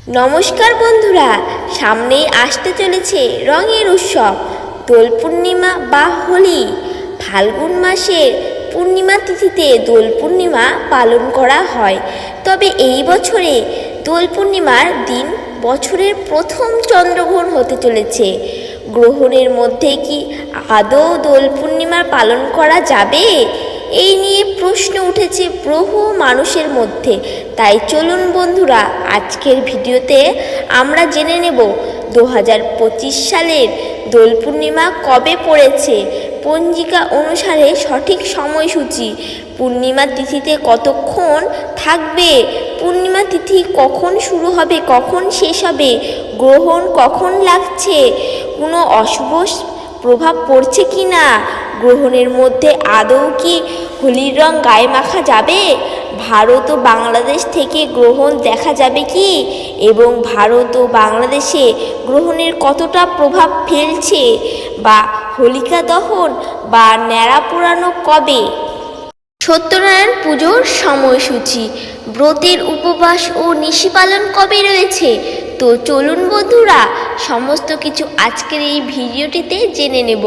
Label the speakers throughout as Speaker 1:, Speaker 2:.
Speaker 1: নমস্কার বন্ধুরা, সামনেই আসতে চলেছে রঙের উৎসব দোল পূর্ণিমা বা হোলি। ফাল্গুন মাসের পূর্ণিমা তিথিতে দোল পূর্ণিমা পালন করা হয়। তবে এই বছরে দোল পূর্ণিমার দিন বছরের প্রথম চন্দ্রগ্রহণ হতে চলেছে। গ্রহণের মধ্যে কি আদৌ দোল পূর্ণিমা পালন করা যাবে? এই নিয়ে প্রশ্ন উঠেছে বহু মানুষের মধ্যে। তাই চলুন বন্ধুরা, আজকের ভিডিওতে আমরা জেনে নেব 2025 সালের দোল পূর্ণিমা কবে পড়েছে, পঞ্জিকা অনুসারে সঠিক সময়সূচি, পূর্ণিমা তিথিতে কতক্ষণ থাকবে, পূর্ণিমা তিথি কখন শুরু হবে কখন শেষ হবে, গ্রহণ কখন লাগছে, কোনো অশুভ প্রভাব পড়ছে কি না, গ্রহণের মধ্যে আদৌ কি হোলির রং গায়ে মাখা যাবে, ভারত ও বাংলাদেশ থেকে গ্রহণ দেখা যাবে কি, এবং ভারত ও বাংলাদেশে গ্রহণের কতটা প্রভাব ফেলছে, বা হোলিকা দহন বা ন্যাড়া পোড়ানো কবে, সত্যনারায়ণ পুজোর সময়সূচি, ব্রতের উপবাস ও নিশি পালন কবে রয়েছে। তো চলুন বন্ধুরা, সমস্ত কিছু আজকের এই ভিডিওটিতে জেনে নেব।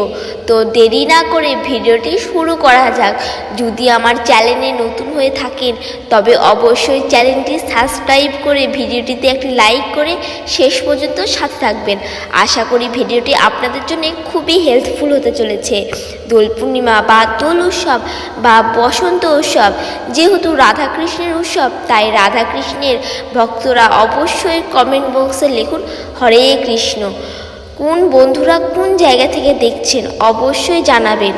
Speaker 1: তো দেরি না করে ভিডিওটি শুরু করা যাক। যদি আমার চ্যানেলে নতুন হয়ে থাকেন তবে অবশ্যই চ্যানেলটি সাবস্ক্রাইব করে ভিডিওটিতে একটি লাইক করে শেষ পর্যন্ত সাথে থাকবেন। আশা করি ভিডিওটি আপনাদের জন্য খুবই হেল্পফুল হতে চলেছে। দোল পূর্ণিমা বা দোল উৎসব বা বসন্ত উৎসব যেহেতু রাধাকৃষ্ণের উৎসব, তাই রাধাকৃষ্ণের ভক্তরা অবশ্যই কমেন্ট বক্সে লিখুন হরে কৃষ্ণ। কোন বন্ধুরা কোন জায়গা থেকে দেখছেন অবশ্যই জানাবেন।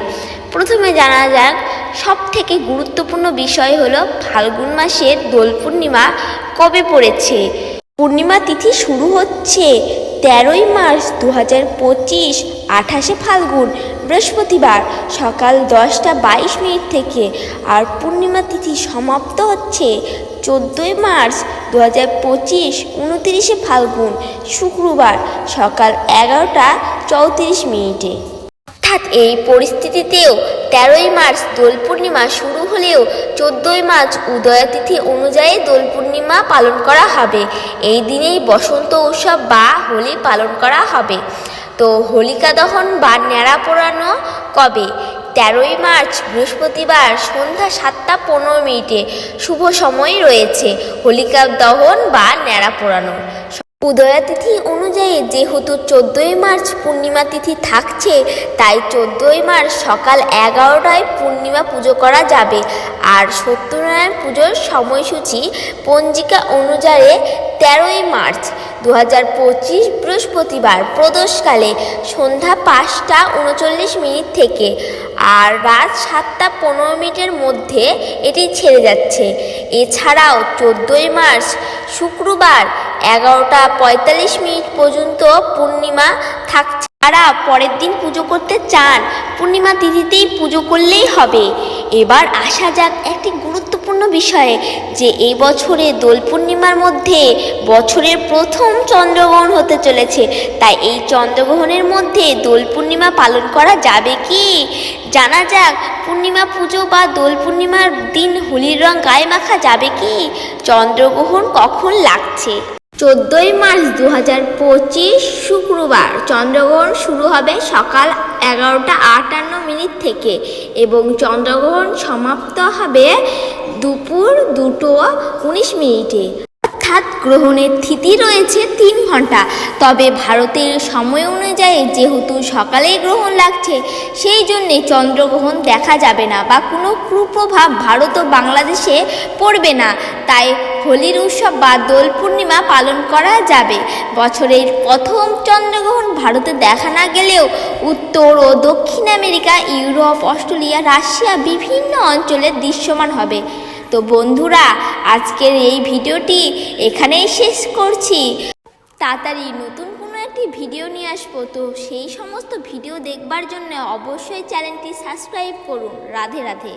Speaker 1: প্রথমে জানা যাক, সব থেকে গুরুত্বপূর্ণ বিষয় হলো ফাল্গুন মাসের দোল পূর্ণিমা কবে পড়েছে। পূর্ণিমা তিথি শুরু হচ্ছে 13ই মার্চ 2025, 28শে ফাল্গুন বৃহস্পতিবার সকাল 10:22 থেকে, আর পূর্ণিমা তিথি সমাপ্ত হচ্ছে 14ই মার্চ 2025, 29শে ফাল্গুন শুক্রবার সকাল 11:34। অর্থাৎ এই পরিস্থিতিতেও 13ই মার্চ দোল পূর্ণিমা শুরু হলেও 14ই মার্চ উদয়া তিথি অনুযায়ী দোল পূর্ণিমা পালন করা হবে। এই দিনেই বসন্ত উৎসব বা হোলি পালন করা হবে। তো হোলিকা দহন বা ন্যাড়া পোড়ানো কবে? 13ই মার্চ বৃহস্পতিবার সন্ধ্যা 7:15 শুভ সময় রয়েছে হোলিকা দহন বা ন্যাড়া পোড়ানো। উদয়া তিথি অনুযায়ী যেহেতু 14ই মার্চ পূর্ণিমা তিথি থাকছে, তাই 14ই মার্চ সকাল 11টায় পূর্ণিমা পুজো করা যাবে। আর সত্যনারায়ণ পুজোর সময়সূচি পঞ্জিকা অনুযায়ী 13ই মার্চ 2025 বৃহস্পতিবার প্রদোষকালে সন্ধ্যা 5:39 থেকে আর রাত 7:15 মধ্যে এটি ছেড়ে যাচ্ছে। এছাড়াও 14ই মার্চ শুক্রবার 11:45 পর্যন্ত পূর্ণিমা থাকছে। যারা পরের দিন পুজো করতে চান পূর্ণিমা তিথিতেই পুজো করলেই হবে। এবার আসা যাক একটি গুরুত্বপূর্ণ বিষয়ে, যে এই বছরে দোল পূর্ণিমার মধ্যে বছরের প্রথম চন্দ্রগ্রহণ হতে চলেছে। তাই এই চন্দ্রগ্রহণের মধ্যে দোল পূর্ণিমা পালন করা যাবে কি? জানা যাক, পূর্ণিমা পুজো বা দোল পূর্ণিমার দিন হোলির রং গায়ে মাখা যাবে কি? চন্দ্রগ্রহণ কখন লাগছে? 14ই মার্চ 2025 শুক্রবার চন্দ্রগ্রহণ শুরু হবে সকাল 11:58 থেকে এবং চন্দ্রগ্রহণ সমাপ্ত হবে দুপুর 2:19। অর্থাৎ গ্রহণের তিথি রয়েছে 3 ঘন্টা। তবে ভারতের সময় অনুযায়ী যেহেতু সকালেই গ্রহণ লাগছে, সেই জন্যে চন্দ্রগ্রহণ দেখা যাবে না বা কোনো কুপ্রভাব ভারত ও বাংলাদেশে পড়বে না। তাই হোলির উৎসব বা দোল পূর্ণিমা পালন করা যাবে। বছরের প্রথম চন্দ্রগ্রহণ ভারতে দেখা না গেলেও উত্তর ও দক্ষিণ আমেরিকা, ইউরোপ, অস্ট্রেলিয়া, রাশিয়া বিভিন্ন অঞ্চলে দৃশ্যমান হবে। তো বন্ধুরা, আজকের এই ভিডিওটি এখানেই শেষ করছি। তাড়াতাড়ি নতুন কোনো একটি ভিডিও নিয়ে আসবো। তো সেই সমস্ত ভিডিও দেখবার জন্য অবশ্যই চ্যানেলটি সাবস্ক্রাইব করুন। রাধে রাধে।